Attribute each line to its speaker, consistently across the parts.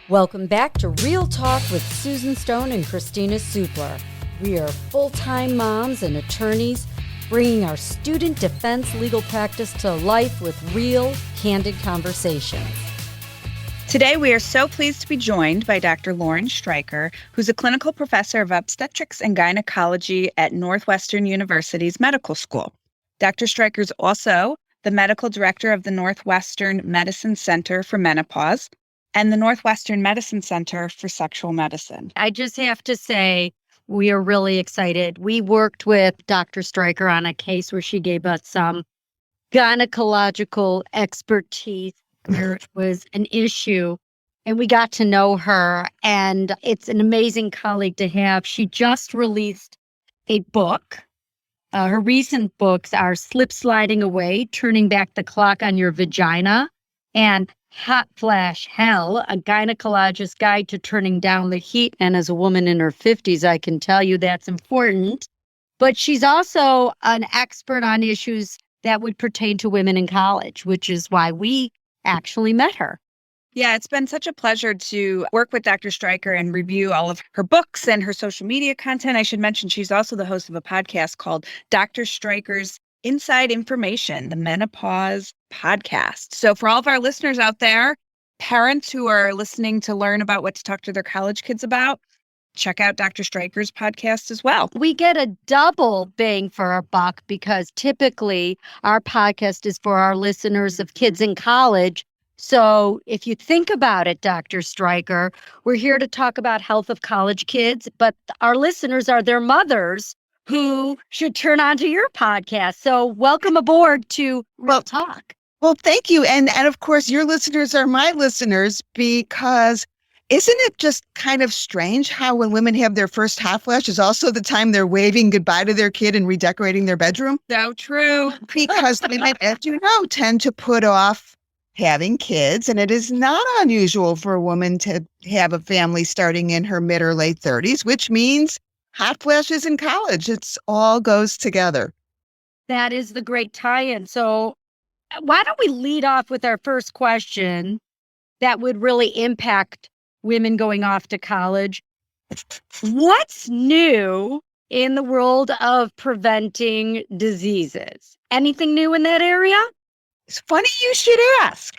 Speaker 1: Welcome back to Real Talk with Susan Stone and Kristina Supler. We are full-time moms and attorneys bringing our student defense legal practice to life with real, candid conversations.
Speaker 2: Today, we are so pleased to be joined by Dr. Lauren Streicher, who's a clinical professor of obstetrics and gynecology at Northwestern University's medical school. Dr. Streicher is also the medical director of the Northwestern Medicine Center for Menopause and the Northwestern Medicine Center for Sexual Medicine.
Speaker 3: I just have to say, we are really excited. We worked with Dr. Streicher on a case where she gave us some gynecological expertise. There was an issue, and we got to know her, and it's an amazing colleague to have. She just released a book. Her recent books are Slip Sliding Away, Turning Back the Clock on Your Vagina, and Hot Flash Hell, a gynecologist's guide to turning down the heat. And as a woman in her 50s, I can tell you that's important. But she's also an expert on issues that would pertain to women in college, which is why we actually met her.
Speaker 2: Yeah, it's been such a pleasure to work with Dr. Streicher and review all of her books and her social media content. I should mention she's also the host of a podcast called Dr. Streicher's Inside Information, the Menopause podcast. So for all of our listeners out there, parents who are listening to learn about what to talk to their college kids about, check out Dr. Streicher's podcast as well.
Speaker 3: We get a double bang for our buck because typically our podcast is for our listeners of kids in college. So if you think about it, Dr. Streicher, we're here to talk about health of college kids, but our listeners are their mothers who should turn on to your podcast. So welcome aboard to Real Talk.
Speaker 4: Well, thank you. And of course, your listeners are my listeners because isn't it just kind of strange how when women have their first hot flash is also the time they're waving goodbye to their kid and redecorating their bedroom?
Speaker 2: So true.
Speaker 4: Because women, as you know, tend to put off having kids. And it is not unusual for a woman to have a family starting in her mid or late 30s, which means hot flashes in college. It's all goes together.
Speaker 3: That is the great tie-in. So why don't we lead off with our first question that would really impact women going off to college? What's new in the world of preventing diseases? Anything new in that area?
Speaker 4: It's funny you should ask.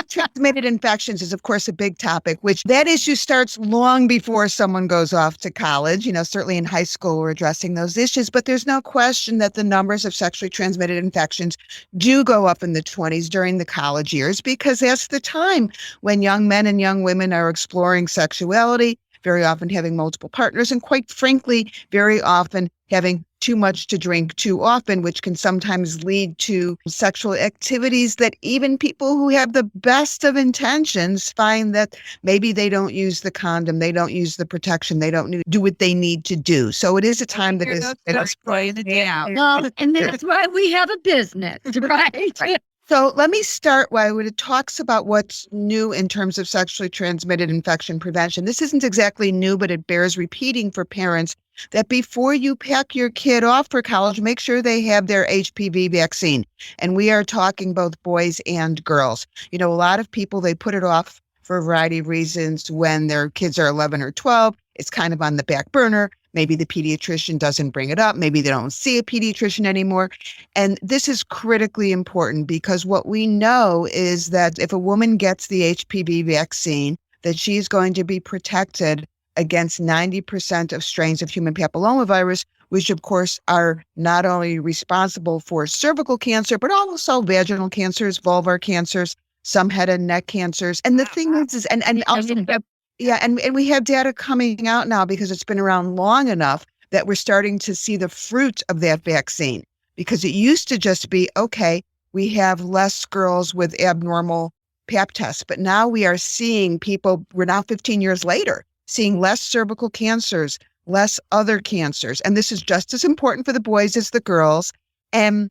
Speaker 4: Transmitted infections is, of course, a big topic, which that issue starts long before someone goes off to college. You know, certainly in high school, we're addressing those issues, but there's no question that the numbers of sexually transmitted infections do go up in the 20s during the college years, because that's the time when young men and young women are exploring sexuality, very often having multiple partners, and quite frankly, very often having too much to drink too often, which can sometimes lead to sexual activities that even people who have the best of intentions find that maybe they don't use the condom, they don't use the protection, they don't do what they need to do. So it is a time that is...
Speaker 3: And that's why we have a business, right?
Speaker 4: So let me start when it talks about what's new in terms of sexually transmitted infection prevention. This isn't exactly new, but it bears repeating for parents that before you pack your kid off for college, make sure they have their HPV vaccine. And we are talking both boys and girls. You know, a lot of people, they put it off for a variety of reasons when their kids are 11 or 12. It's kind of on the back burner. Maybe the pediatrician doesn't bring it up. Maybe they don't see a pediatrician anymore. And this is critically important because what we know is that if a woman gets the HPV vaccine, that she's going to be protected against 90% of strains of human papillomavirus, which of course are not only responsible for cervical cancer, but also vaginal cancers, vulvar cancers, some head and neck cancers. And the thing is and also... Yeah, and we have data coming out now because it's been around long enough that we're starting to see the fruit of that vaccine. Because it used to just be, okay, we have less girls with abnormal Pap tests, but now we are seeing people, we're now 15 years later, seeing less cervical cancers, less other cancers. And this is just as important for the boys as the girls. And,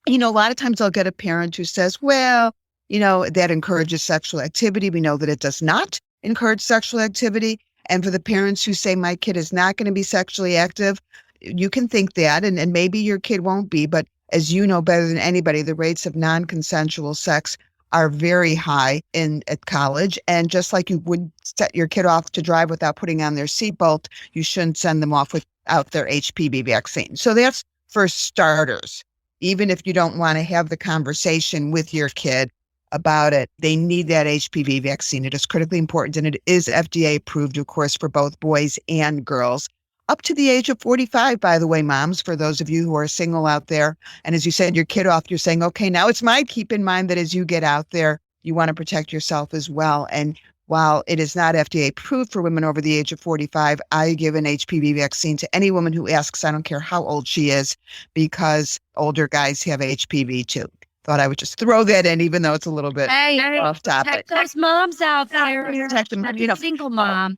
Speaker 4: you know, a lot of times I'll get a parent who says, well, you know, that encourages sexual activity. We know that it does not encourage sexual activity. And for the parents who say my kid is not going to be sexually active, you can think that, and maybe your kid won't be, but as you know better than anybody, the rates of non-consensual sex are very high at college. And just like you would set your kid off to drive without putting on their seatbelt, you shouldn't send them off without their HPV vaccine. So that's for starters. Even if you don't want to have the conversation with your kid about it, they need that HPV vaccine. It is critically important, and it is FDA approved, of course, for both boys and girls. Up to the age of 45, by the way, moms, for those of you who are single out there. And as you send your kid off, you're saying, okay, now it's mine. Keep in mind that as you get out there, you want to protect yourself as well. And while it is not FDA approved for women over the age of 45, I give an HPV vaccine to any woman who asks. I don't care how old she is, because older guys have HPV too. Thought I would just throw that in, even though it's a little bit off topic.
Speaker 3: Protect those moms out there.
Speaker 4: Protect them,
Speaker 3: Single mom.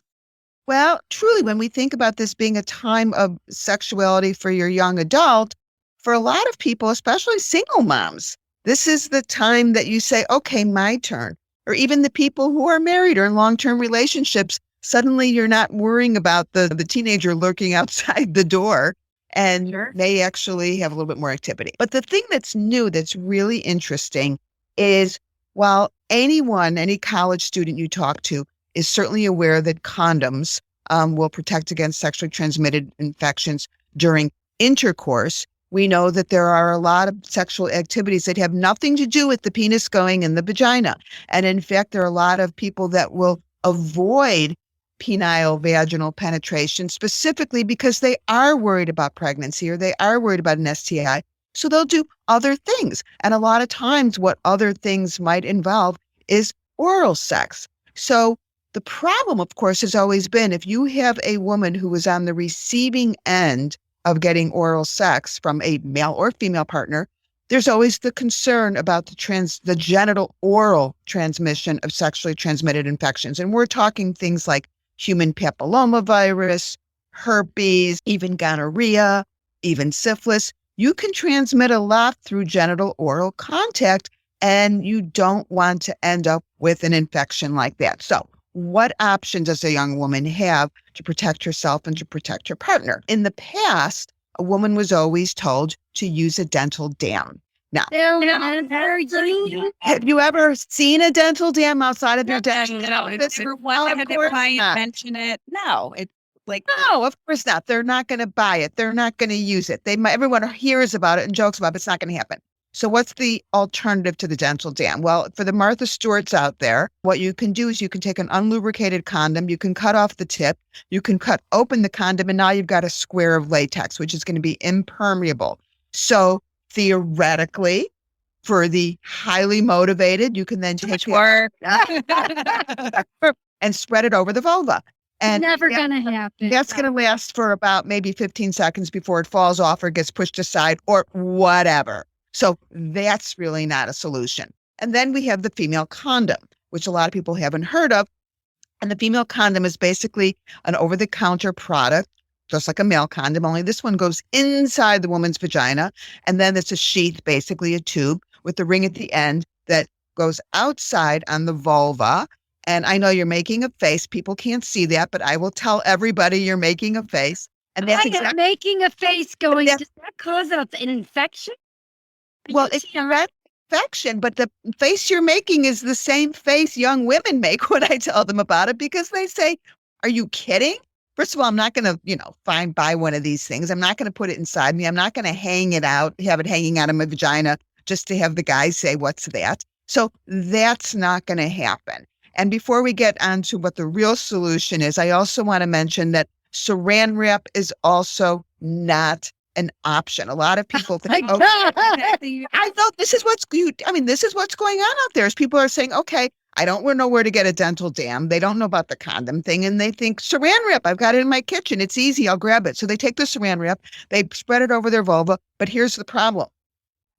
Speaker 4: Well, truly, when we think about this being a time of sexuality for your young adult, for a lot of people, especially single moms, this is the time that you say, okay, my turn. Or even the people who are married or in long-term relationships, suddenly you're not worrying about the teenager lurking outside the door, and they actually have a little bit more activity. But the thing that's new, that's really interesting, is while any college student you talk to is certainly aware that condoms will protect against sexually transmitted infections during intercourse, we know that there are a lot of sexual activities that have nothing to do with the penis going in the vagina. And in fact, there are a lot of people that will avoid penile vaginal penetration specifically because they are worried about pregnancy or they are worried about an STI. So they'll do other things. And a lot of times what other things might involve is oral sex. So the problem, of course, has always been if you have a woman who is on the receiving end of getting oral sex from a male or female partner, there's always the concern about the genital oral transmission of sexually transmitted infections. And we're talking things like human papillomavirus, herpes, even gonorrhea, even syphilis. You can transmit a lot through genital oral contact, and you don't want to end up with an infection like that. So what option does a young woman have to protect herself and to protect her partner? In the past, a woman was always told to use a dental dam. Now, have you ever seen a dental dam outside of your dental office?
Speaker 2: Well, I had a client mention it. No, it's like,
Speaker 4: no, of course not. They're not going to buy it. They're not going to use it. Everyone hears about it and jokes about it, but it's not going to happen. So what's the alternative to the dental dam? Well, for the Martha Stewarts out there, what you can do is you can take an unlubricated condom, you can cut off the tip, you can cut open the condom, and now you've got a square of latex, which is going to be impermeable. So theoretically, for the highly motivated, you can then take
Speaker 2: work
Speaker 4: and spread it over the vulva. And
Speaker 3: never going to happen.
Speaker 4: That's going to last for about maybe 15 seconds before it falls off or gets pushed aside or whatever. So that's really not a solution. And then we have the female condom, which a lot of people haven't heard of. And the female condom is basically an over-the-counter product, just like a male condom, only this one goes inside the woman's vagina. And then it's a sheath, basically a tube with the ring at the end that goes outside on the vulva. And I know you're making a face. People can't see that, but I will tell everybody you're making a face. And that's exactly
Speaker 3: making a face going, does that cause an infection?
Speaker 4: Well, it's not infection, but the face you're making is the same face young women make when I tell them about it, because they say, are you kidding? First of all, I'm not going to, buy one of these things. I'm not going to put it inside me. I'm not going to hang it out, have it hanging out of my vagina just to have the guys say, what's that? So that's not going to happen. And before we get on to what the real solution is, I also want to mention that saran wrap is also not an option. A lot of people think, I thought this is what's going on out there. Is people are saying, okay, I don't know where to get a dental dam. They don't know about the condom thing. And they think saran wrap, I've got it in my kitchen. It's easy. I'll grab it. So they take the saran wrap, they spread it over their vulva. But here's the problem.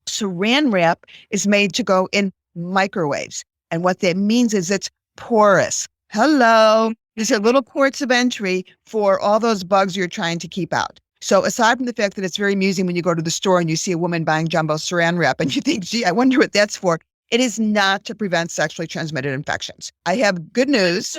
Speaker 4: Saran wrap is made to go in microwaves. And what that means is it's porous. Hello. These are little ports of entry for all those bugs you're trying to keep out. So aside from the fact that it's very amusing when you go to the store and you see a woman buying jumbo saran wrap and you think, gee, I wonder what that's for. It is not to prevent sexually transmitted infections. I have good news.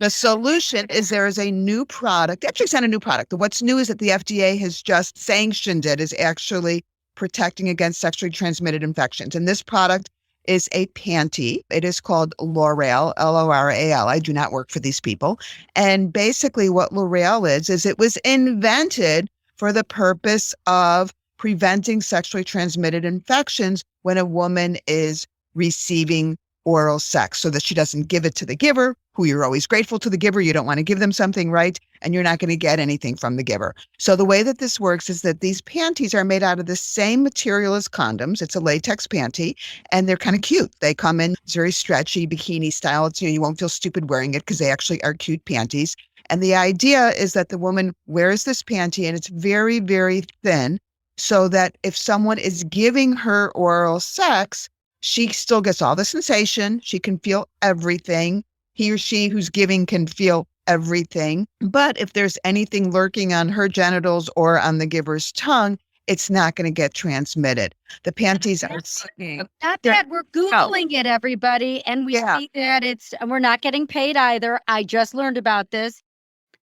Speaker 4: The solution is there is a new product. Actually, it's not a new product. What's new is that the FDA has just sanctioned it as actually protecting against sexually transmitted infections. And this product is a panty. It is called L'Oreal, L-O-R-A-L. I do not work for these people. And basically what L'Oreal is it was invented for the purpose of preventing sexually transmitted infections when a woman is receiving oral sex, so that she doesn't give it to the giver, who you're always grateful to the giver. You don't want to give them something, right? And you're not going to get anything from the giver. So the way that this works is that these panties are made out of the same material as condoms. It's a latex panty, and they're kind of cute. They come in it's very stretchy, bikini style. It's, you won't feel stupid wearing it because they actually are cute panties. And the idea is that the woman wears this panty, and it's very, very thin, so that if someone is giving her oral sex, she still gets all the sensation. She can feel everything. He or she who's giving can feel everything. But if there's anything lurking on her genitals or on the giver's tongue, it's not going to get transmitted. The panties are...
Speaker 3: Not that we're Googling it, everybody, and we see that we're not getting paid either. I just learned about this.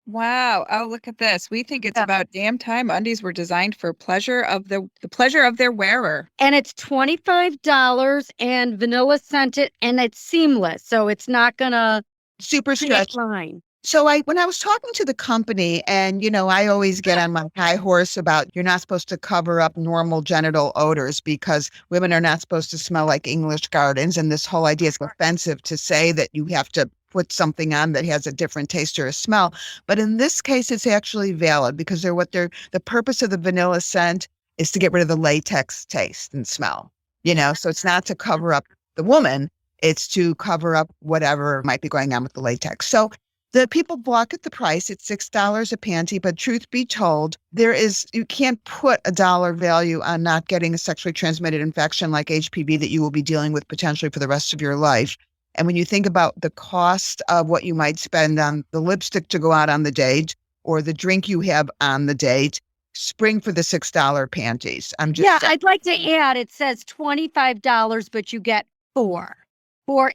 Speaker 2: Wow. Oh, look at this. We think it's about damn time undies were designed for pleasure of the pleasure of their wearer.
Speaker 3: And it's $25 and vanilla scented, and it's seamless. So it's not gonna
Speaker 4: super stretch
Speaker 3: line.
Speaker 4: So when I was talking to the company, and, I always get on my high horse about you're not supposed to cover up normal genital odors because women are not supposed to smell like English gardens. And this whole idea is offensive to say that you have to put something on that has a different taste or a smell. But in this case, it's actually valid because the purpose of the vanilla scent is to get rid of the latex taste and smell, so it's not to cover up the woman. It's to cover up whatever might be going on with the latex. So the people balk at the price. It's $6 a panty, but truth be told, you can't put a dollar value on not getting a sexually transmitted infection like HPV that you will be dealing with potentially for the rest of your life. And when you think about the cost of what you might spend on the lipstick to go out on the date or the drink you have on the date, spring for the $6 panties.
Speaker 3: I'd like to add, it says $25, but you get four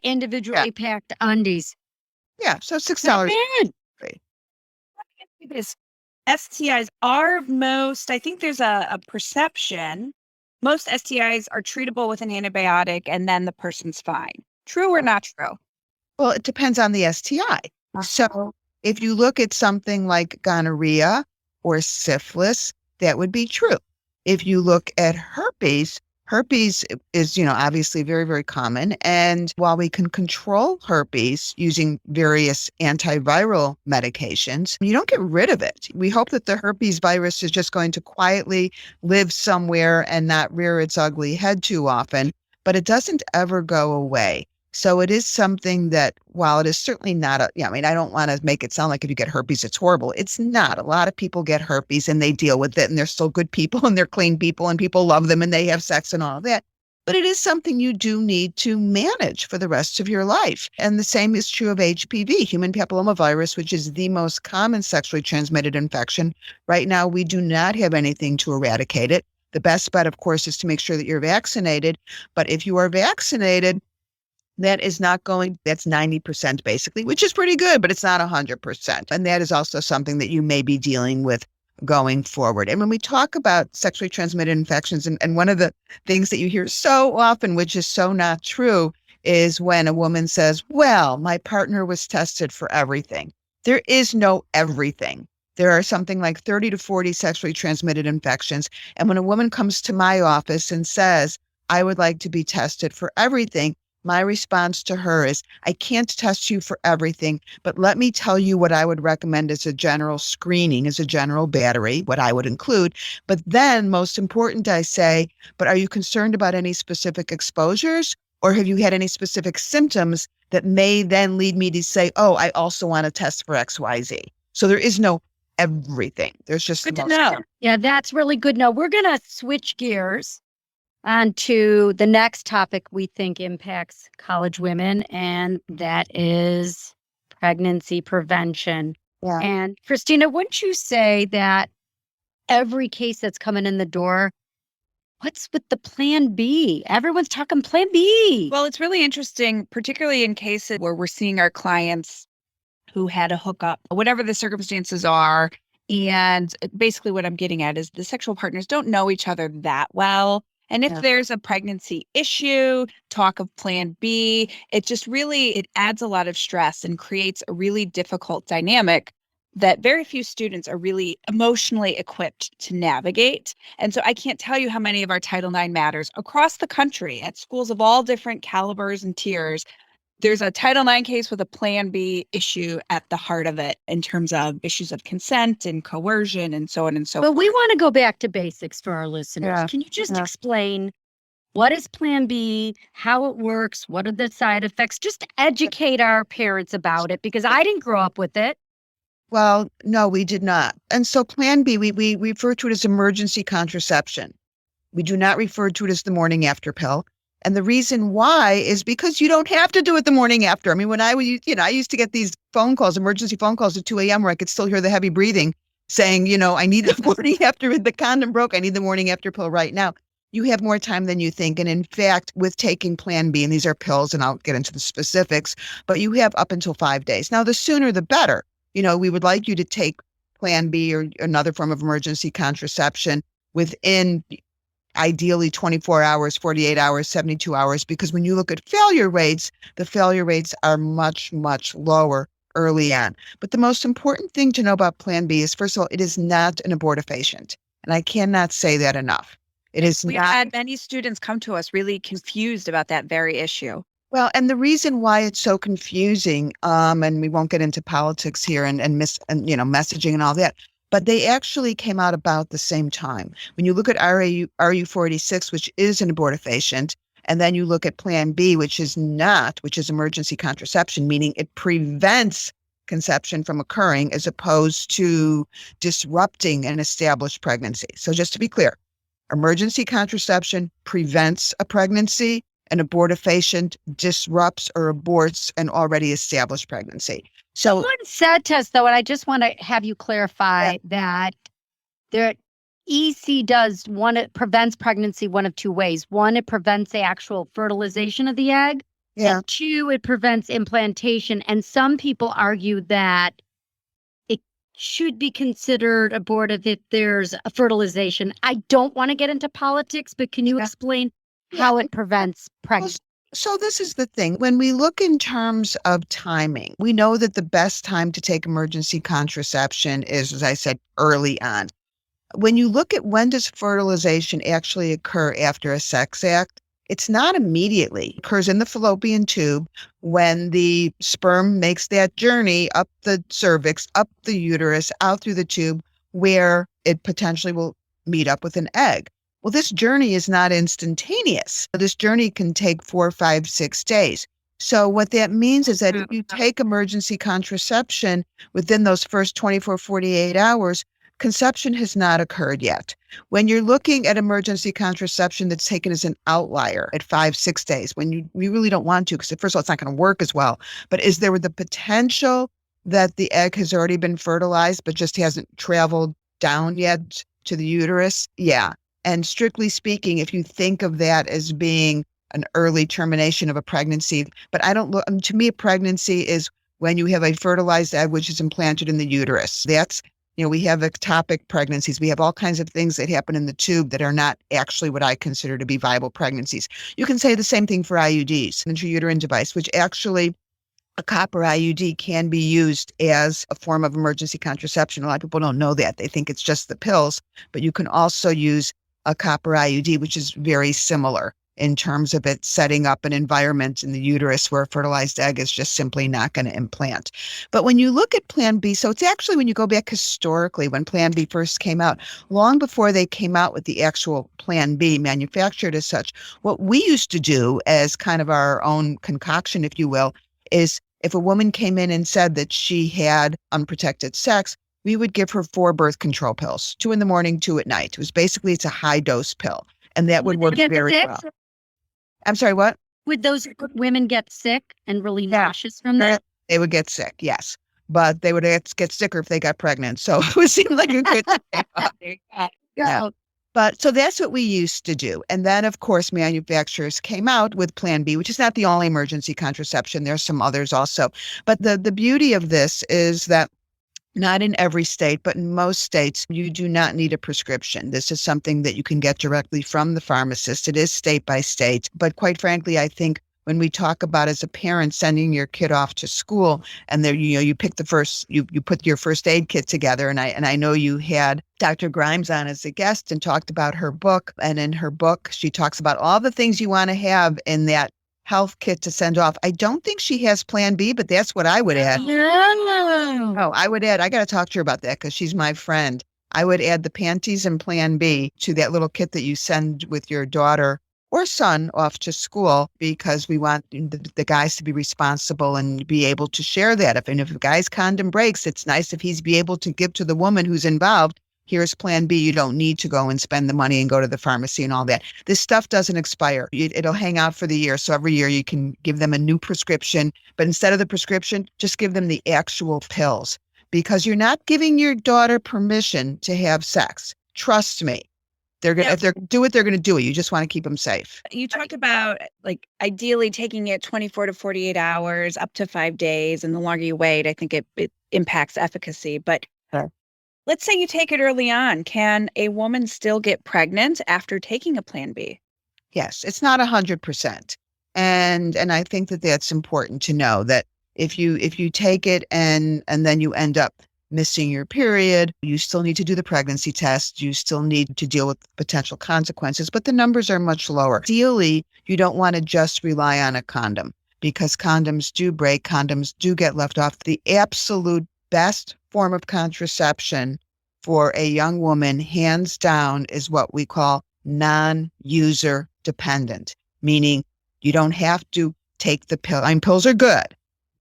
Speaker 3: individually packed undies.
Speaker 4: Yeah, so $6.
Speaker 2: This STIs are I think there's a perception. Most STIs are treatable with an antibiotic and then the person's fine. True or not true?
Speaker 4: Well, it depends on the STI. So if you look at something like gonorrhea or syphilis, that would be true. If you look at herpes is, obviously very, very common. And while we can control herpes using various antiviral medications, you don't get rid of it. We hope that the herpes virus is just going to quietly live somewhere and not rear its ugly head too often, but it doesn't ever go away. So it is something that, while it is certainly not I don't want to make it sound like if you get herpes, it's horrible. It's not. A lot of people get herpes and they deal with it, and they're still good people and they're clean people and people love them and they have sex and all that. But it is something you do need to manage for the rest of your life. And the same is true of HPV, human papillomavirus, which is the most common sexually transmitted infection. Right now, we do not have anything to eradicate it. The best bet, of course, is to make sure that you're vaccinated. But if you are vaccinated, that's 90% basically, which is pretty good, but it's not 100%. And that is also something that you may be dealing with going forward. And when we talk about sexually transmitted infections, and one of the things that you hear so often, which is so not true, is when a woman says, well, my partner was tested for everything. There is no everything. There are something like 30 to 40 sexually transmitted infections. And when a woman comes to my office and says, I would like to be tested for everything, my response to her is, I can't test you for everything, but let me tell you what I would recommend as a general screening, as a general battery, what I would include. But then, most important, I say, but are you concerned about any specific exposures? Or have you had any specific symptoms that may then lead me to say, oh, I also want to test for XYZ? So there is no everything. There's just
Speaker 2: good to know.
Speaker 3: Yeah, that's really good. Now we're going to switch gears onto the next topic we think impacts college women, and that is pregnancy prevention.
Speaker 4: Yeah.
Speaker 3: And Kristina, wouldn't you say that every case that's coming in the door, what's with the plan B? Everyone's talking plan B.
Speaker 2: Well, it's really interesting, particularly in cases where we're seeing our clients who had a hookup, whatever the circumstances are. And basically what I'm getting at is the sexual partners don't know each other that well. And if
Speaker 3: Yeah.
Speaker 2: there's a pregnancy issue, talk of plan B, it adds a lot of stress and creates a really difficult dynamic that very few students are really emotionally equipped to navigate. And so I can't tell you how many of our Title IX matters across the country at schools of all different calibers and tiers. There's a Title IX case with a Plan B issue at the heart of it in terms of issues of consent and coercion and so on and so
Speaker 3: But
Speaker 2: forth.
Speaker 3: we want to go back to basics for our listeners.
Speaker 4: Yeah.
Speaker 3: Can you just
Speaker 4: Yeah.
Speaker 3: explain what is Plan B, how it works, what are the side effects? Just educate our parents about it because I didn't grow up with it.
Speaker 4: Well, no, we did not. And so Plan B, we refer to it as emergency contraception. We do not refer to it as the morning after pill. And the reason why is because you don't have to do it the morning after. I mean, when I used to get these phone calls, emergency phone calls at 2 a.m. where I could still hear the heavy breathing saying, I need the morning after, the condom broke. I need the morning after pill right now. You have more time than you think. And in fact, with taking Plan B, and these are pills, and I'll get into the specifics, but you have up until 5 days. Now, the sooner the better. We would like you to take Plan B or another form of emergency contraception within ideally 24 hours, 48 hours, 72 hours, because when you look at failure rates, the failure rates are much, much lower early on. But the most important thing to know about Plan B is, first of all, it is not an abortifacient. And I cannot say that enough. It is
Speaker 2: We've
Speaker 4: not.
Speaker 2: had many students come to us really confused about that very issue.
Speaker 4: Well, and the reason why it's so confusing, and we won't get into politics here and messaging and all that, but they actually came out about the same time. When you look at RU486, which is an abortifacient, and then you look at Plan B, which is emergency contraception, meaning it prevents conception from occurring as opposed to disrupting an established pregnancy. So just to be clear, emergency contraception prevents a pregnancy. An abortifacient disrupts or aborts an already established pregnancy. So
Speaker 3: Someone said to us, though, and I just want to have you clarify that there EC does one, it prevents pregnancy one of two ways. One, it prevents the actual fertilization of the egg.
Speaker 4: yeah,
Speaker 3: And two, it prevents implantation. And some people argue that it should be considered abortive if there's a fertilization. I don't want to get into politics, but can you
Speaker 4: Yeah.
Speaker 3: explain how it prevents pregnancy?
Speaker 4: So this is the thing. When we look in terms of timing, we know that the best time to take emergency contraception is, as I said, early on. When you look at when does fertilization actually occur after a sex act, it's not immediately. It occurs in the fallopian tube when the sperm makes that journey up the cervix, up the uterus, out through the tube, where it potentially will meet up with an egg. Well, this journey is not instantaneous. This journey can take 4, 5, 6 days. So what that means is that if you take emergency contraception within those first 24, 48 hours, conception has not occurred yet. When you're looking at emergency contraception that's taken as an outlier at 5, 6 days, when you really don't want to, because first of all, it's not going to work as well. But is there the potential that the egg has already been fertilized, but just hasn't traveled down yet to the uterus? Yeah. And strictly speaking, if you think of that as being an early termination of a pregnancy, but I don't look, to me, a pregnancy is when you have a fertilized egg, which is implanted in the uterus. That's, we have ectopic pregnancies. We have all kinds of things that happen in the tube that are not actually what I consider to be viable pregnancies. You can say the same thing for IUDs, intrauterine device, which actually a copper IUD can be used as a form of emergency contraception. A lot of people don't know that. They think it's just the pills, but you can also use a copper IUD, which is very similar in terms of it setting up an environment in the uterus where a fertilized egg is just simply not going to implant. But when you look at Plan B, so it's actually when you go back historically, when Plan B first came out, long before they came out with the actual Plan B manufactured as such, what we used to do as kind of our own concoction, if you will, is if a woman came in and said that she had unprotected sex, we would give her 4 birth control pills, 2 in the morning, 2 at night. It's a high dose pill. And that would work very well. I'm sorry, what?
Speaker 3: Would those women get sick and really nauseous from that?
Speaker 4: They would get sick, yes. But they would get sicker if they got pregnant. So it would seem like a good thing. Yeah. But so that's what we used to do. And then, of course, manufacturers came out with Plan B, which is not the only emergency contraception. There's some others also. But the beauty of this is that Not in every state, but in most states, you do not need a prescription. This is something that you can get directly from the pharmacist. It is state by state. But quite frankly, I think when we talk about as a parent sending your kid off to school and there, you pick you put your first aid kit together. And I know you had Dr. Grimes on as a guest and talked about her book. And in her book, she talks about all the things you want to have in that health kit to send off. I don't think she has Plan B, but that's what I would add.
Speaker 3: No.
Speaker 4: Oh, I would add, I got to talk to her about that because she's my friend. I would add the panties and Plan B to that little kit that you send with your daughter or son off to school because we want the guys to be responsible and be able to share that. If a guy's condom breaks, it's nice if he's be able to give to the woman who's involved. Here's Plan B. You don't need to go and spend the money and go to the pharmacy and all that. This stuff doesn't expire. It'll hang out for the year. So every year you can give them a new prescription, but instead of the prescription, just give them the actual pills because you're not giving your daughter permission to have sex. Trust me. If they're do it, they're going to do it. You just want to keep them safe.
Speaker 2: You talked about like ideally taking it 24 to 48 hours, up to 5 days. And the longer you wait, I think it impacts efficacy. But
Speaker 4: Sure.
Speaker 2: Let's say you take it early on. Can a woman still get pregnant after taking a Plan B?
Speaker 4: Yes, it's not 100%. And I think that that's important to know that if you take it and then you end up missing your period, you still need to do the pregnancy test. You still need to deal with potential consequences, but the numbers are much lower. Ideally, you don't want to just rely on a condom because condoms do break, condoms do get left off. The absolute best form of contraception for a young woman, hands down, is what we call non-user dependent, meaning you don't have to take the pill. I mean, pills are good,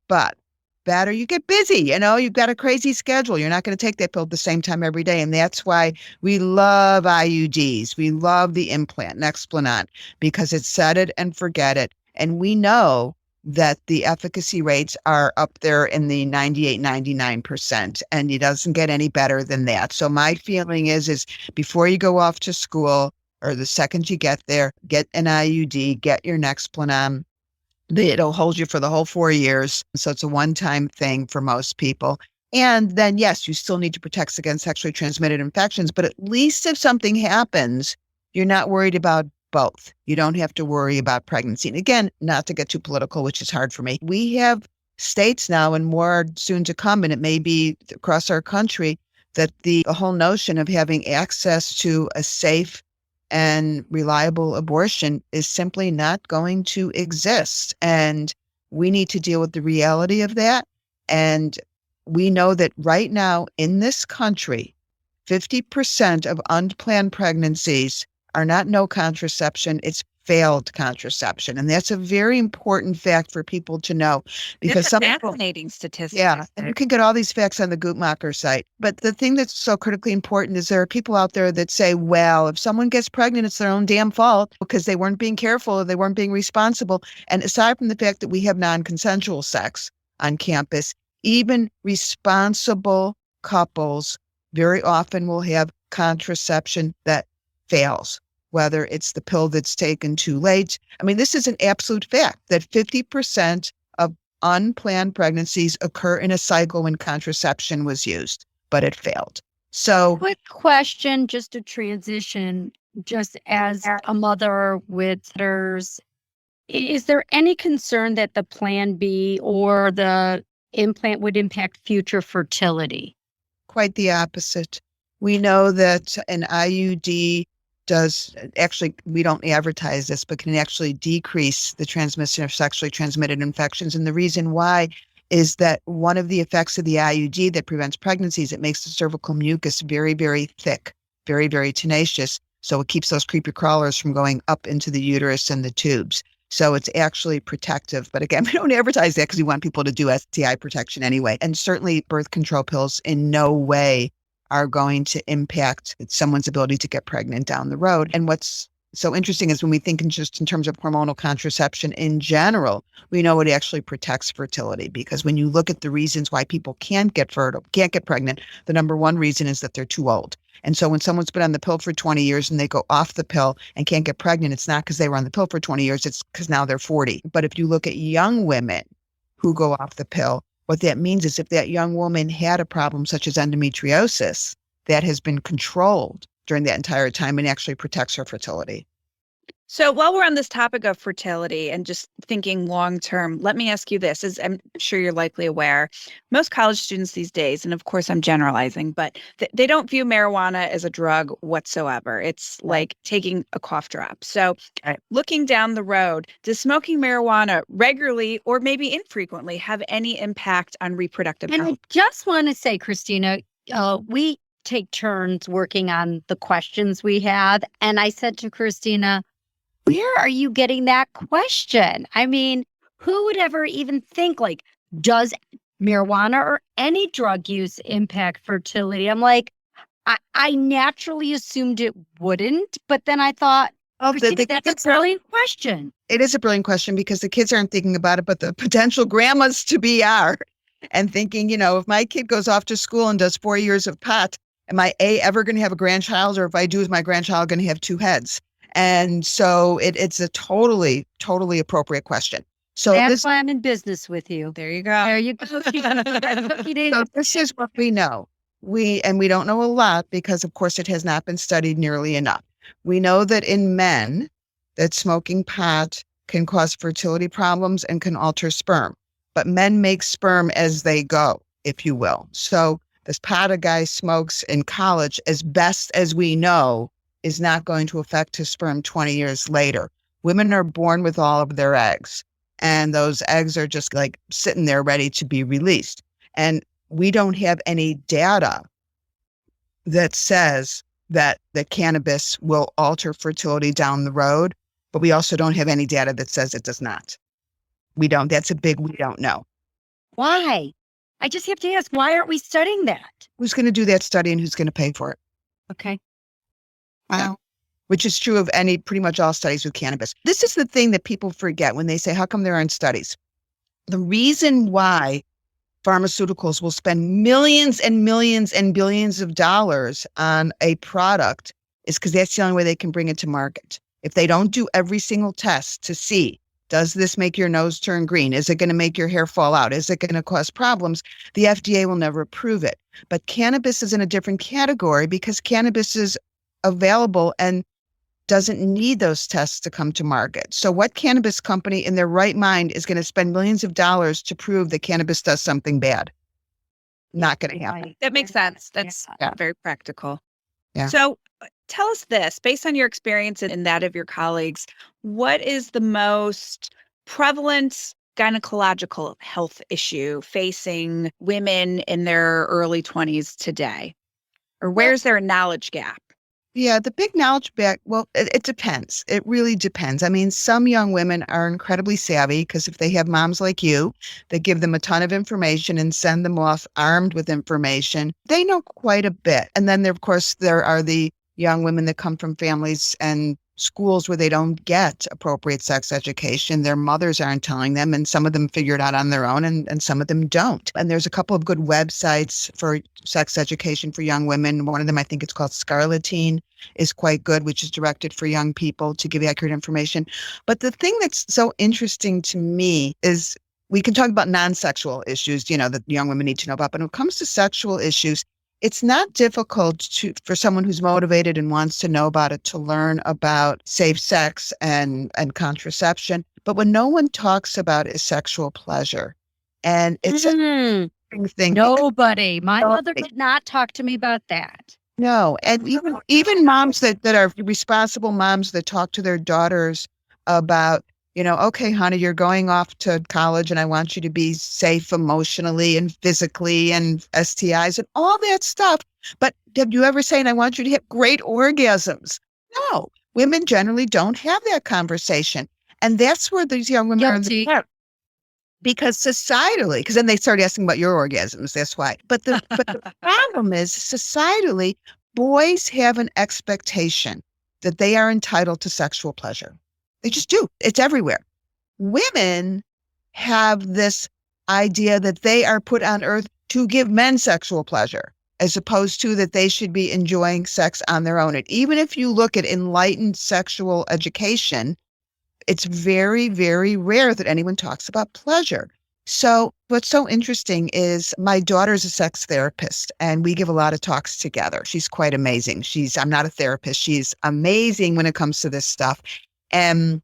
Speaker 4: but better you get busy. You've got a crazy schedule. You're not going to take that pill at the same time every day. And that's why we love IUDs. We love the implant, Nexplanon, because it's set it and forget it. And we know that the efficacy rates are up there in the 98, 99%, and it doesn't get any better than that. So my feeling is before you go off to school or the second you get there, get an IUD, get your Nexplanon. It'll hold you for the whole 4 years. So it's a one-time thing for most people. And then, yes, you still need to protect against sexually transmitted infections, but at least if something happens, you're not worried about both. You don't have to worry about pregnancy. And again, not to get too political, which is hard for me. We have states now and more soon to come, and it may be across our country, that the whole notion of having access to a safe and reliable abortion is simply not going to exist. And we need to deal with the reality of that. And we know that right now in this country, 50% of unplanned pregnancies are not no contraception, it's failed contraception. And that's a very important fact for people to know because
Speaker 2: It's a fascinating statistic.
Speaker 4: Yeah, and you can get all these facts on the Guttmacher site. But the thing that's so critically important is there are people out there that say, well, if someone gets pregnant, it's their own damn fault because they weren't being careful or they weren't being responsible. And aside from the fact that we have non-consensual sex on campus, even responsible couples very often will have contraception that fails, whether it's the pill that's taken too late. I mean, this is an absolute fact that 50% of unplanned pregnancies occur in a cycle when contraception was used, but it failed. So,
Speaker 3: quick question, just to transition, just as a mother with sisters, is there any concern that the Plan B or the implant would impact future fertility?
Speaker 4: quite the opposite. We know that an IUD does actually, we don't advertise this, but can actually decrease the transmission of sexually transmitted infections. And the reason why is that one of the effects of the IUD that prevents pregnancies, it makes the cervical mucus very, very thick, very, very tenacious. So it keeps those creepy crawlers from going up into the uterus and the tubes. So it's actually protective. But again, we don't advertise that because we want people to do STI protection anyway. And certainly birth control pills in no way are going to impact someone's ability to get pregnant down the road. And what's so interesting is when we think just in terms of hormonal contraception in general, we know it actually protects fertility, because when you look at the reasons why people can't get pregnant, the number one reason is that they're too old. And so when someone's been on the pill for 20 years and they go off the pill and can't get pregnant, it's not because they were on the pill for 20 years, it's because now they're 40. But if you look at young women who go off the pill, What that means is if that young woman had a problem such as endometriosis, that has been controlled during that entire time and actually protects her fertility.
Speaker 2: So while we're on this topic of fertility and just thinking long term, let me ask you this. As I'm sure you're likely aware, most college students these days, and of course I'm generalizing, but they don't view marijuana as a drug whatsoever. It's like taking a cough drop. So looking down the road, does smoking marijuana regularly or maybe infrequently have any impact on reproductive
Speaker 3: And
Speaker 2: health?
Speaker 3: I just want to say, Kristina, we take turns working on the questions we have. And I said to Kristina, where are you getting that question? I mean, who would ever even think, like, does marijuana or any drug use impact fertility? I'm like, I naturally assumed it wouldn't, but then I thought,
Speaker 4: Oh,
Speaker 3: Kristina, that's a brilliant question.
Speaker 4: It is a brilliant question because the kids aren't thinking about it, but the potential grandmas to be are. And thinking, if my kid goes off to school and does 4 years of pot, am I ever going to have a grandchild? Or if I do, is my grandchild going to have two heads? And so it's a totally, totally appropriate question. So
Speaker 3: That's why I'm in business with you.
Speaker 2: There you go.
Speaker 3: There you go.
Speaker 4: So this is what we know. We don't know a lot because, of course, it has not been studied nearly enough. We know that in men, that smoking pot can cause fertility problems and can alter sperm. But men make sperm as they go, if you will. So this pot a guy smokes in college, as best as we know, is not going to affect his sperm 20 years later. Women are born with all of their eggs, and those eggs are just like sitting there ready to be released. And we don't have any data that says that the cannabis will alter fertility down the road, but we also don't have any data that says it does not. We don't. That's a big we don't know.
Speaker 3: Why? I just have to ask, why aren't we studying that?
Speaker 4: Who's going to do that study and who's going to pay for it?
Speaker 3: Okay.
Speaker 4: Wow. Which is true of pretty much all studies with cannabis. This is the thing that people forget when they say, how come there aren't studies? The reason why pharmaceuticals will spend millions and millions and billions of dollars on a product is because that's the only way they can bring it to market. If they don't do every single test to see, does this make your nose turn green? Is it going to make your hair fall out? Is it going to cause problems? The FDA will never approve it. But cannabis is in a different category because cannabis is available and doesn't need those tests to come to market. So what cannabis company in their right mind is going to spend millions of dollars to prove that cannabis does something bad? Not going to happen.
Speaker 2: That makes sense. That's very practical.
Speaker 4: Yeah.
Speaker 2: So tell us this, based on your experience and that of your colleagues, what is the most prevalent gynecological health issue facing women in their early 20s today? Or where's their knowledge gap?
Speaker 4: Yeah, the big knowledge gap, well, it depends. It really depends. I mean, some young women are incredibly savvy because if they have moms like you that give them a ton of information and send them off armed with information, they know quite a bit. And then, of course, there are the young women that come from families and schools where they don't get appropriate sex education. Their mothers aren't telling them, and some of them figure it out on their own, and some of them don't. And there's a couple of good websites for sex education for young women. One of them, I think it's called Scarletine, is quite good, which is directed for young people to give accurate information. But the thing that's so interesting to me is we can talk about non-sexual issues, that young women need to know about. But when it comes to sexual issues, it's not difficult for someone who's motivated and wants to know about it to learn about safe sex and contraception. But what no one talks about is sexual pleasure. And it's a thing.
Speaker 3: Nobody. My mother did not talk to me about that.
Speaker 4: No. And even moms that are responsible moms that talk to their daughters about, okay, honey, you're going off to college and I want you to be safe emotionally and physically and STIs and all that stuff. But have you ever said, I want you to have great orgasms? No, women generally don't have that conversation. And that's where these young women are in the dark. Because societally, because then they start asking about your orgasms, that's why. But the problem is societally, boys have an expectation that they are entitled to sexual pleasure. They just do. It's everywhere. Women have this idea that they are put on earth to give men sexual pleasure, as opposed to that they should be enjoying sex on their own. And even if you look at enlightened sexual education, it's very, very rare that anyone talks about pleasure. So what's so interesting is my daughter's a sex therapist and we give a lot of talks together. She's quite amazing. I'm not a therapist. She's amazing when it comes to this stuff. And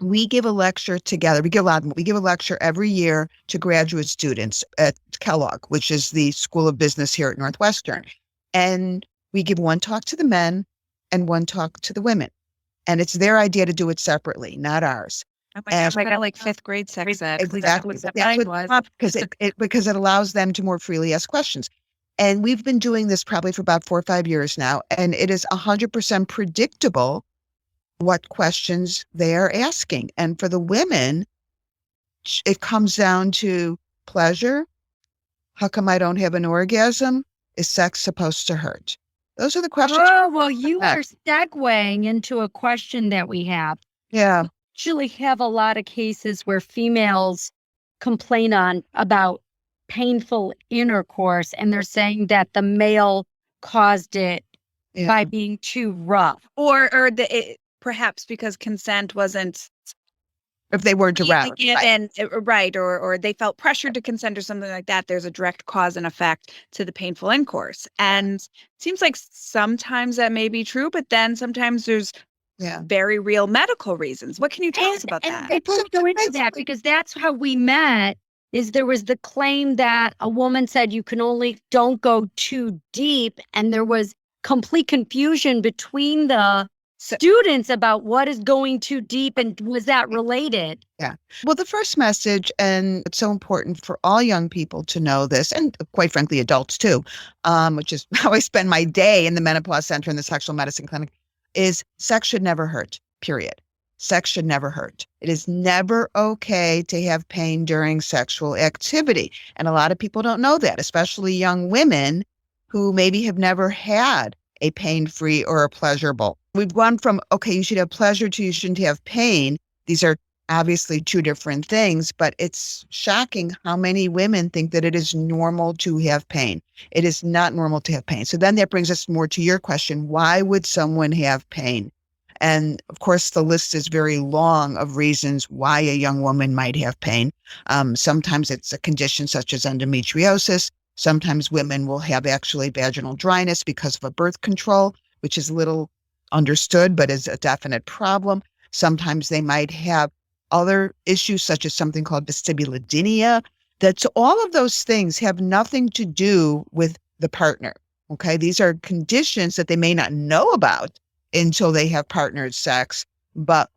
Speaker 4: we give a lecture together. We give a lecture every year to graduate students at Kellogg, which is the School of Business here at Northwestern. And we give one talk to the men and one talk to the women. And it's their idea to do it separately, not ours.
Speaker 2: Oh my gosh, I got like fifth grade sex ed.
Speaker 4: Exactly.
Speaker 2: Mine was.
Speaker 4: Because it allows them to more freely ask questions. And we've been doing this probably for about 4 or 5 years now. And it is 100% predictable what questions they are asking. And for the women, it comes down to pleasure. How come I don't have an orgasm? Is sex supposed to hurt? Those are the questions.
Speaker 3: Oh, well, you are segueing into a question that we have.
Speaker 4: Yeah.
Speaker 3: Actually have a lot of cases where females complain about painful intercourse, and they're saying that the male caused it by being too rough.
Speaker 2: Or perhaps because consent wasn't,
Speaker 4: if they weren't around.
Speaker 2: Given, right. Or they felt pressured to consent or something like that. There's a direct cause and effect to the painful intercourse. And it seems like sometimes that may be true, but then sometimes there's very real medical reasons. What can you tell us about that?
Speaker 3: I put go into that because that's how we met. Is there was the claim that a woman said you don't go too deep, and there was complete confusion between the students about what is going too deep, and was that related?
Speaker 4: Yeah. Well, the first message, and it's so important for all young people to know this, and quite frankly, adults too, which is how I spend my day in the Menopause Center in the Sexual Medicine Clinic, is sex should never hurt, period. Sex should never hurt. It is never okay to have pain during sexual activity. And a lot of people don't know that, especially young women who maybe have never had a pain-free or a pleasurable. We've gone from, okay, you should have pleasure to you shouldn't have pain. These are obviously two different things, but it's shocking how many women think that it is normal to have pain. It is not normal to have pain. So then that brings us more to your question. Why would someone have pain? And of course, the list is very long of reasons why a young woman might have pain. Sometimes it's a condition such as endometriosis. Sometimes women will have actually vaginal dryness because of a birth control, which is little understood, but is a definite problem. Sometimes they might have other issues such as something called vestibulodynia. That's all of those things have nothing to do with the partner. Okay. These are conditions that they may not know about until they have partnered sex, but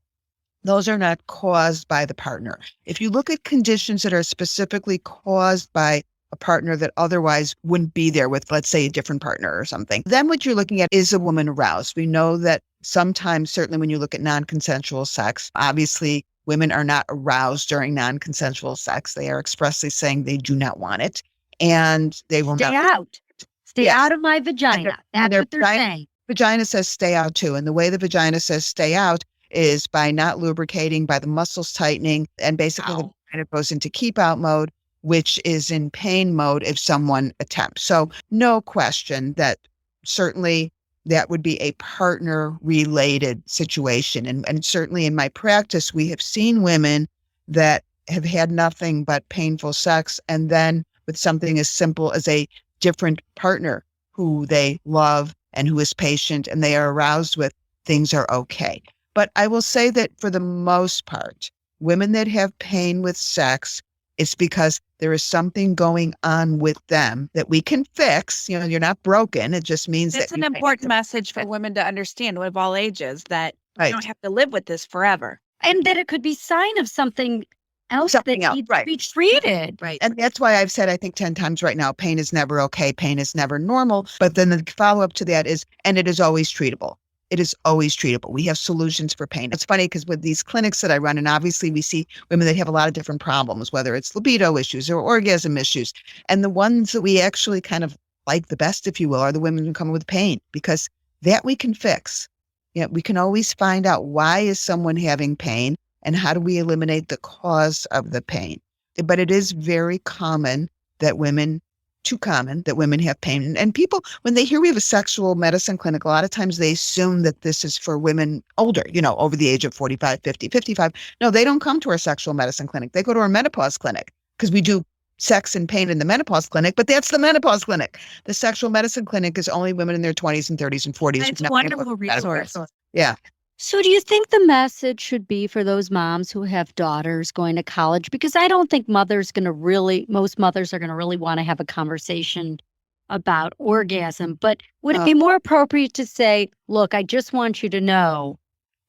Speaker 4: those are not caused by the partner. If you look at conditions that are specifically caused by a partner that otherwise wouldn't be there with, let's say, a different partner or something, then what you're looking at is a woman aroused. We know that sometimes, certainly when you look at non-consensual sex, obviously women are not aroused during non-consensual sex. They are expressly saying they do not want it, and they will
Speaker 3: Stay out. Stay out of my vagina. That's what they're saying.
Speaker 4: Vagina says stay out too. And the way the vagina says stay out is by not lubricating, by the muscles tightening, and basically the vagina goes into keep out mode, which is in pain mode if someone attempts. So no question that certainly that would be a partner related situation. And certainly in my practice, we have seen women that have had nothing but painful sex, and then with something as simple as a different partner who they love and who is patient and they are aroused with, things are okay. But I will say that for the most part, women that have pain with sex, it's because there is something going on with them that we can fix. You know, you're not broken. It just means
Speaker 2: it's an important message for women to understand of all ages that you don't have to live with this forever.
Speaker 3: And that it could be sign of something else that needs to be treated.
Speaker 4: Right. And that's why I've said, I think 10 times right now, pain is never okay. Pain is never normal. But then the follow-up to that is, and it is always treatable. It is always treatable. We have solutions for pain. It's funny because with these clinics that I run, and obviously we see women that have a lot of different problems, whether it's libido issues or orgasm issues. And the ones that we actually kind of like the best, if you will, are the women who come with pain, because that we can fix. You know, we can always find out why is someone having pain and how do we eliminate the cause of the pain. But it is very common that women have pain. And people, when they hear we have a sexual medicine clinic, a lot of times they assume that this is for women older, you know, over the age of 45, 50, 55. No, they don't come to our sexual medicine clinic. They go to our menopause clinic. because we do sex and pain in the menopause clinic, but that's the menopause clinic. The sexual medicine clinic is only women in their 20s and 30s and 40s.
Speaker 2: It's a wonderful resource.
Speaker 4: Yeah.
Speaker 3: So do you think the message should be for those moms who have daughters going to college? Because I don't think most mothers are going to really want to have a conversation about orgasm. But would it be more appropriate to say, look, I just want you to know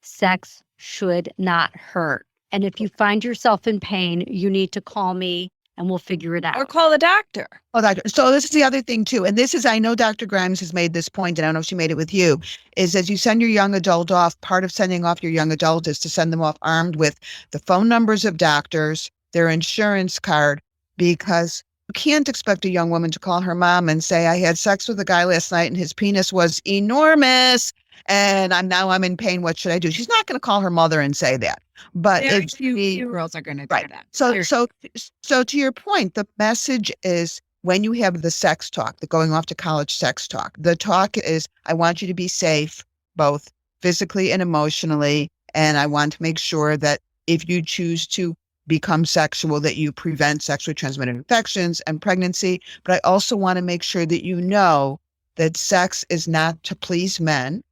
Speaker 3: sex should not hurt. And if you find yourself in pain, you need to call me and we'll figure it out.
Speaker 2: Or call a doctor.
Speaker 4: Oh, doctor. So this is the other thing too. And this is, I know Dr. Grimes has made this point, and I don't know if she made it with you, is as you send your young adult off, part of sending off your young adult is to send them off armed with the phone numbers of doctors, their insurance card, because you can't expect a young woman to call her mom and say, I had sex with a guy last night and his penis was enormous and I'm in pain. What should I do? She's not going to call her mother and say that. But
Speaker 2: Very few girls are going to do that.
Speaker 4: So to your point, the message is when you have the sex talk, the going off to college sex talk, the talk is, I want you to be safe, both physically and emotionally. And I want to make sure that if you choose to become sexual, that you prevent sexually transmitted infections and pregnancy. But I also want to make sure that you know that sex is not to please men.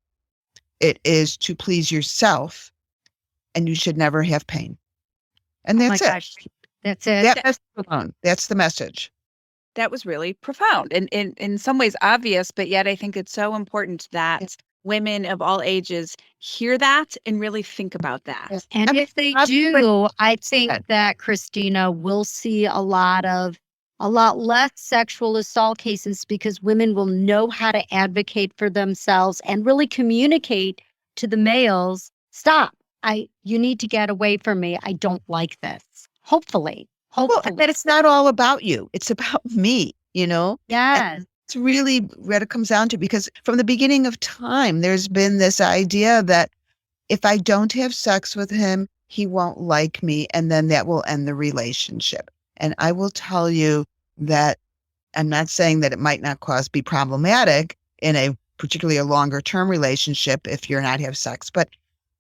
Speaker 4: It is to please yourself, and you should never have pain. And that's it.
Speaker 3: Gosh, that's it.
Speaker 4: That's the message.
Speaker 2: That was really profound and in some ways obvious, but yet I think it's so important that women of all ages hear that and really think about that.
Speaker 4: Yes.
Speaker 3: And if they do, I think that, Kristina, we'll see a lot less sexual assault cases because women will know how to advocate for themselves and really communicate to the males, stop. You need to get away from me. I don't like this. Hopefully.
Speaker 4: Well, that it's not all about you. It's about me,
Speaker 3: Yes.
Speaker 4: And it's really what it comes down to, because from the beginning of time, there's been this idea that if I don't have sex with him, he won't like me, and then that will end the relationship. And I will tell you that I'm not saying that it might not be problematic in a particularly a longer term relationship if you're not have sex, but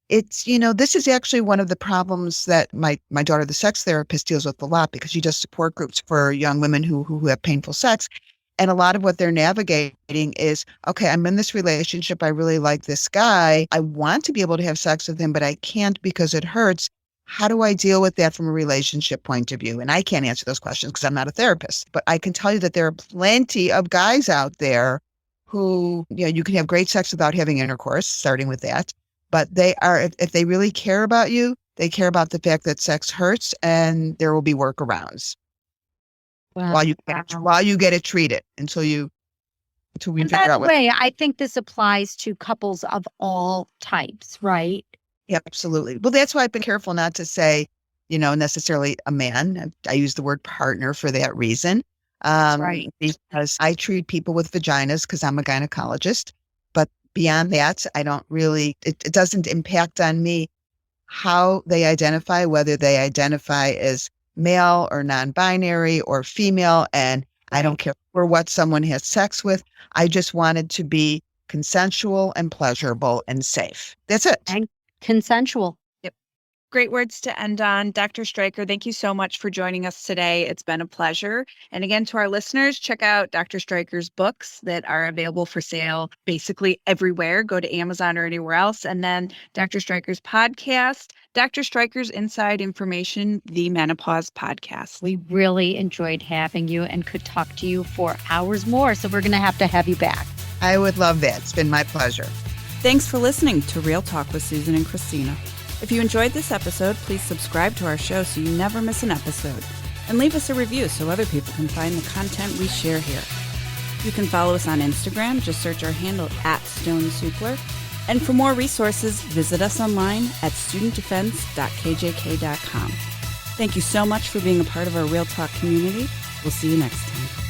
Speaker 4: it's, this is actually one of the problems that my daughter, the sex therapist, deals with a lot, because she does support groups for young women who have painful sex. And a lot of what they're navigating is, okay, I'm in this relationship. I really like this guy. I want to be able to have sex with him, but I can't because it hurts. How do I deal with that from a relationship point of view? And I can't answer those questions because I'm not a therapist, but I can tell you that there are plenty of guys out there who, you can have great sex without having intercourse, starting with that. But they are, if they really care about you, they care about the fact that sex hurts, and there will be workarounds while you get it treated until we figure out what.
Speaker 3: By the way, I think this applies to couples of all types, right?
Speaker 4: Yeah, absolutely. Well, that's why I've been careful not to say, necessarily a man. I use the word partner for that reason.
Speaker 3: Right.
Speaker 4: Because I treat people with vaginas because I'm a gynecologist. But beyond that, I don't really, it doesn't impact on me how they identify, whether they identify as male or non-binary or female. And I don't care for what someone has sex with. I just want it to be consensual and pleasurable and safe. That's it.
Speaker 3: And consensual.
Speaker 2: Yep. Great words to end on. Dr. Streicher, thank you so much for joining us today. It's been a pleasure. And again, to our listeners, check out Dr. Streicher's books that are available for sale basically everywhere. Go to Amazon or anywhere else. And then Dr. Streicher's podcast, Dr. Streicher's Inside Information, the Menopause Podcast.
Speaker 3: We really enjoyed having you and could talk to you for hours more. So we're going to have you back.
Speaker 4: I would love that. It's been my pleasure.
Speaker 2: Thanks for listening to Real Talk with Susan and Kristina. If you enjoyed this episode, please subscribe to our show so you never miss an episode. And leave us a review so other people can find the content we share here. You can follow us on Instagram. Just search our handle @StoneSupler. And for more resources, visit us online at studentdefense.kjk.com. Thank you so much for being a part of our Real Talk community. We'll see you next time.